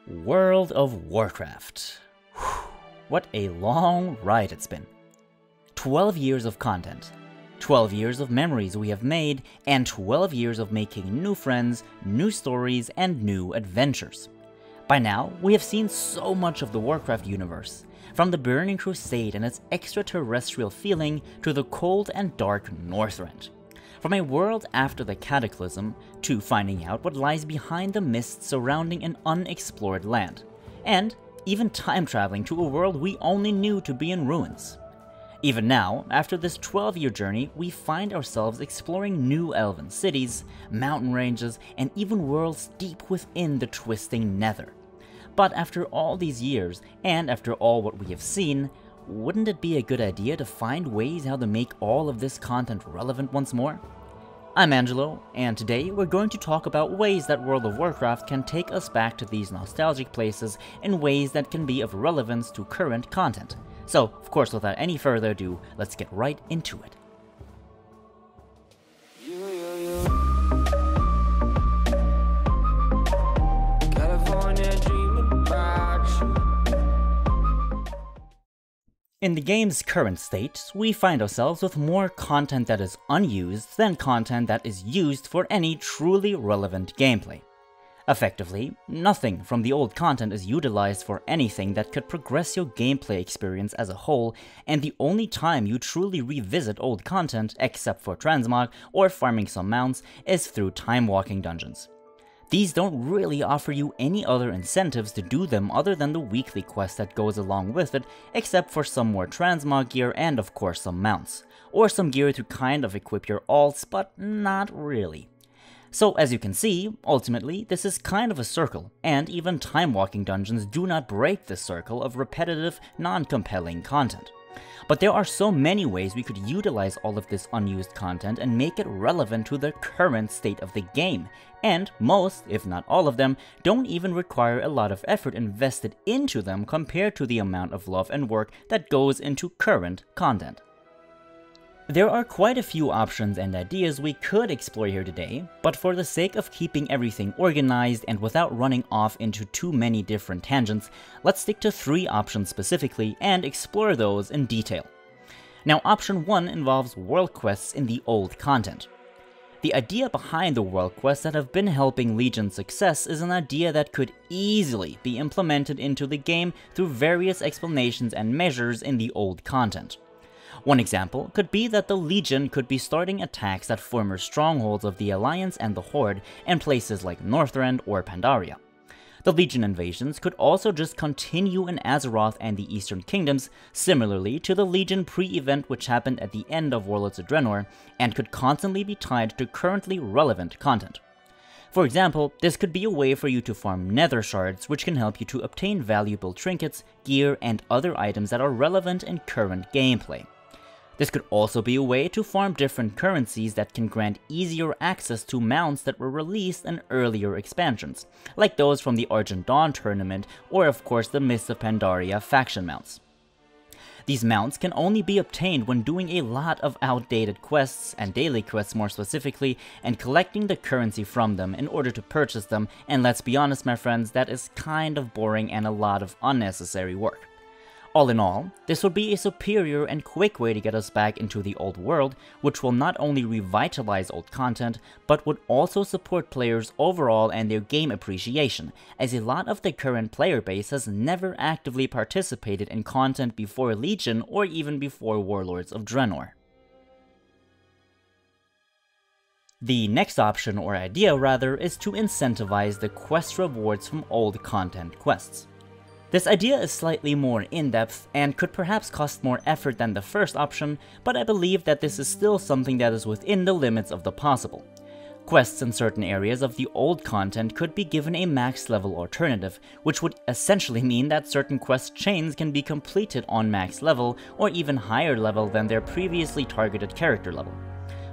World of Warcraft. Whew, what a long ride it's been. 12 years of content, 12 years of memories we have made, and 12 years of making new friends, new stories, and new adventures. By now, we have seen so much of the Warcraft universe, from the Burning Crusade and its extraterrestrial feeling to the cold and dark Northrend. From a world after the Cataclysm, to finding out what lies behind the mist surrounding an unexplored land, and even time traveling to a world we only knew to be in ruins. Even now, after this 12-year journey, we find ourselves exploring new elven cities, mountain ranges, and even worlds deep within the twisting nether. But after all these years, and after all what we have seen, wouldn't it be a good idea to find ways how to make all of this content relevant once more? I'm Angelo, and today we're going to talk about ways that World of Warcraft can take us back to these nostalgic places in ways that can be of relevance to current content. So, of course, without any further ado, let's get right into it. In the game's current state, we find ourselves with more content that is unused than content that is used for any truly relevant gameplay. Effectively, nothing from the old content is utilized for anything that could progress your gameplay experience as a whole, and the only time you truly revisit old content, except for transmog or farming some mounts, is through Timewalking dungeons. These don't really offer you any other incentives to do them other than the weekly quest that goes along with it, except for some more transmog gear and of course some mounts, or some gear to kind of equip your alts, but not really. So as you can see, ultimately this is kind of a circle, and even Timewalking dungeons do not break this circle of repetitive, non-compelling content. But there are so many ways we could utilize all of this unused content and make it relevant to the current state of the game, and most, if not all of them, don't even require a lot of effort invested into them compared to the amount of love and work that goes into current content. There are quite a few options and ideas we could explore here today, but for the sake of keeping everything organized and without running off into too many different tangents, let's stick to 3 options specifically and explore those in detail. Now, option 1 involves world quests in the old content. The idea behind the world quests that have been helping Legion's success is an idea that could easily be implemented into the game through various explanations and measures in the old content. One example could be that the Legion could be starting attacks at former strongholds of the Alliance and the Horde in places like Northrend or Pandaria. The Legion invasions could also just continue in Azeroth and the Eastern Kingdoms, similarly to the Legion pre-event which happened at the end of Warlords of Draenor, and could constantly be tied to currently relevant content. For example, this could be a way for you to farm nether shards, which can help you to obtain valuable trinkets, gear, and other items that are relevant in current gameplay. This could also be a way to farm different currencies that can grant easier access to mounts that were released in earlier expansions, like those from the Argent Dawn tournament or of course the Mists of Pandaria faction mounts. These mounts can only be obtained when doing a lot of outdated quests, and daily quests more specifically, and collecting the currency from them in order to purchase them, and let's be honest my friends, that is kind of boring and a lot of unnecessary work. All in all, this would be a superior and quick way to get us back into the old world, which will not only revitalize old content, but would also support players overall and their game appreciation, as a lot of the current player base has never actively participated in content before Legion or even before Warlords of Draenor. The next option, or idea rather, is to incentivize the quest rewards from old content quests. This idea is slightly more in-depth and could perhaps cost more effort than the first option, but I believe that this is still something that is within the limits of the possible. Quests in certain areas of the old content could be given a max level alternative, which would essentially mean that certain quest chains can be completed on max level or even higher level than their previously targeted character level.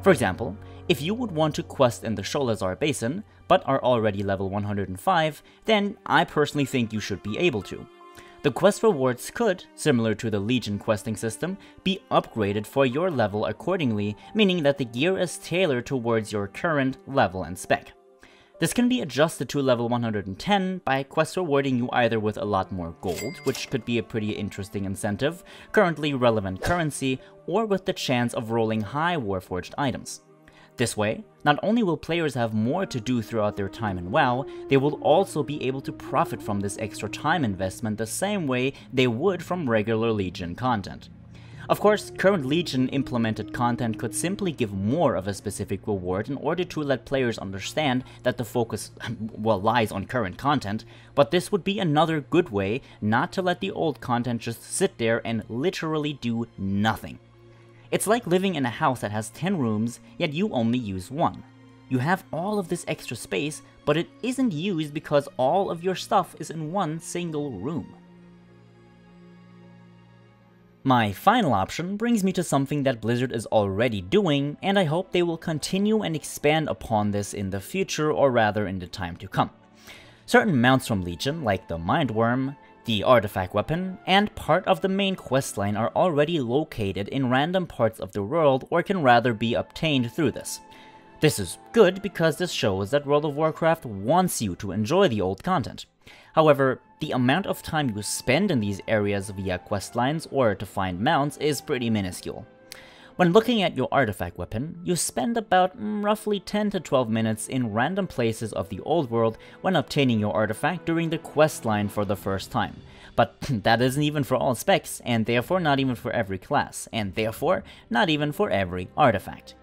For example, if you would want to quest in the Sholazar Basin, but are already level 105, then I personally think you should be able to. The quest rewards could, similar to the Legion questing system, be upgraded for your level accordingly, meaning that the gear is tailored towards your current level and spec. This can be adjusted to level 110 by quests rewarding you either with a lot more gold, which could be a pretty interesting incentive, currently relevant currency, or with the chance of rolling high Warforged items. This way, not only will players have more to do throughout their time in WoW, they will also be able to profit from this extra time investment the same way they would from regular Legion content. Of course, current Legion implemented content could simply give more of a specific reward in order to let players understand that the focus, well, lies on current content, but this would be another good way not to let the old content just sit there and literally do nothing. It's like living in a house that has 10 rooms, yet you only use one. You have all of this extra space, but it isn't used because all of your stuff is in one single room. My final option brings me to something that Blizzard is already doing, and I hope they will continue and expand upon this in the future, or rather in the time to come. Certain mounts from Legion, like the Mindworm, the artifact weapon, and part of the main questline are already located in random parts of the world or can rather be obtained through this. This is good because this shows that World of Warcraft wants you to enjoy the old content. However, the amount of time you spend in these areas via questlines or to find mounts is pretty minuscule. When looking at your artifact weapon, you spend about roughly 10 to 12 minutes in random places of the old world when obtaining your artifact during the questline for the first time. But that isn't even for all specs, and therefore not even for every class, and therefore not even for every artifact.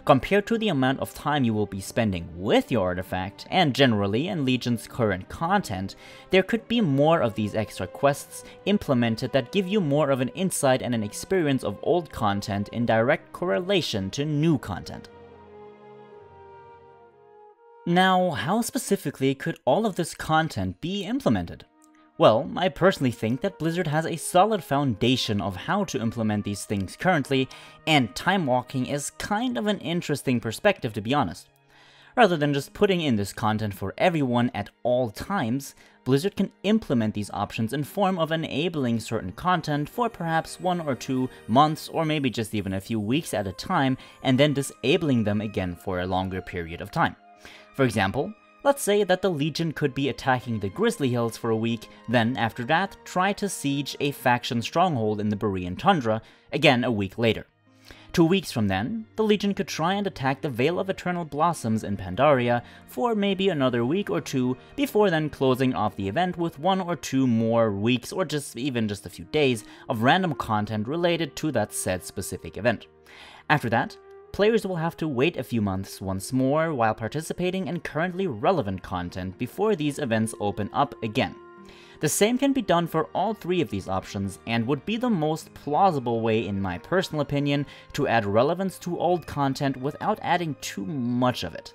Compared to the amount of time you will be spending with your artifact, and generally in Legion's current content, there could be more of these extra quests implemented that give you more of an insight and an experience of old content in direct correlation to new content. Now, how specifically could all of this content be implemented? Well, I personally think that Blizzard has a solid foundation of how to implement these things currently, and Timewalking is kind of an interesting perspective, to be honest. Rather than just putting in this content for everyone at all times, Blizzard can implement these options in form of enabling certain content for perhaps 1 or 2 months or maybe just even a few weeks at a time, and then disabling them again for a longer period of time. For example, let's say that the Legion could be attacking the Grizzly Hills for a week, then after that try to siege a faction stronghold in the Berean Tundra, again a week later. 2 weeks from then, the Legion could try and attack the Vale of Eternal Blossoms in Pandaria for maybe another week or 2, before then closing off the event with 1 or 2 more weeks or even just a few days of random content related to that said specific event. After that, players will have to wait a few months once more while participating in currently relevant content before these events open up again. The same can be done for all 3 of these options and would be the most plausible way, in my personal opinion, to add relevance to old content without adding too much of it.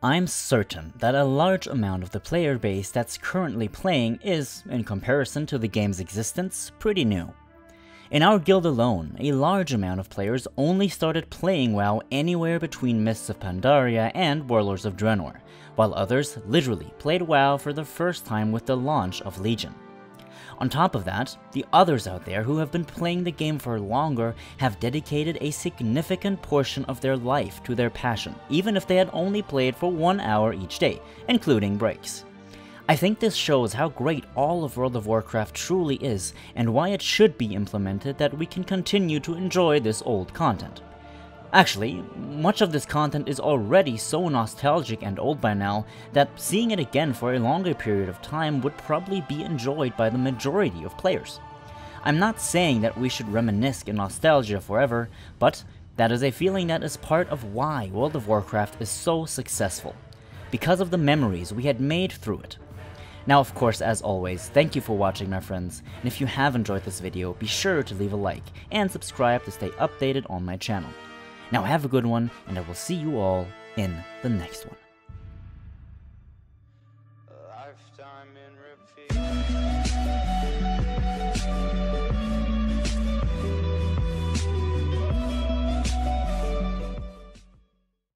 I'm certain that a large amount of the player base that's currently playing is, in comparison to the game's existence, pretty new. In our guild alone, a large amount of players only started playing WoW anywhere between Mists of Pandaria and Warlords of Draenor, while others literally played WoW for the first time with the launch of Legion. On top of that, the others out there who have been playing the game for longer have dedicated a significant portion of their life to their passion, even if they had only played for 1 hour each day, including breaks. I think this shows how great all of World of Warcraft truly is, and why it should be implemented that we can continue to enjoy this old content. Actually, much of this content is already so nostalgic and old by now that seeing it again for a longer period of time would probably be enjoyed by the majority of players. I'm not saying that we should reminisce in nostalgia forever, but that is a feeling that is part of why World of Warcraft is so successful, because of the memories we had made through it. Now, of course, as always, thank you for watching, my friends, and if you have enjoyed this video, be sure to leave a like and subscribe to stay updated on my channel. Now have a good one, and I will see you all in the next one.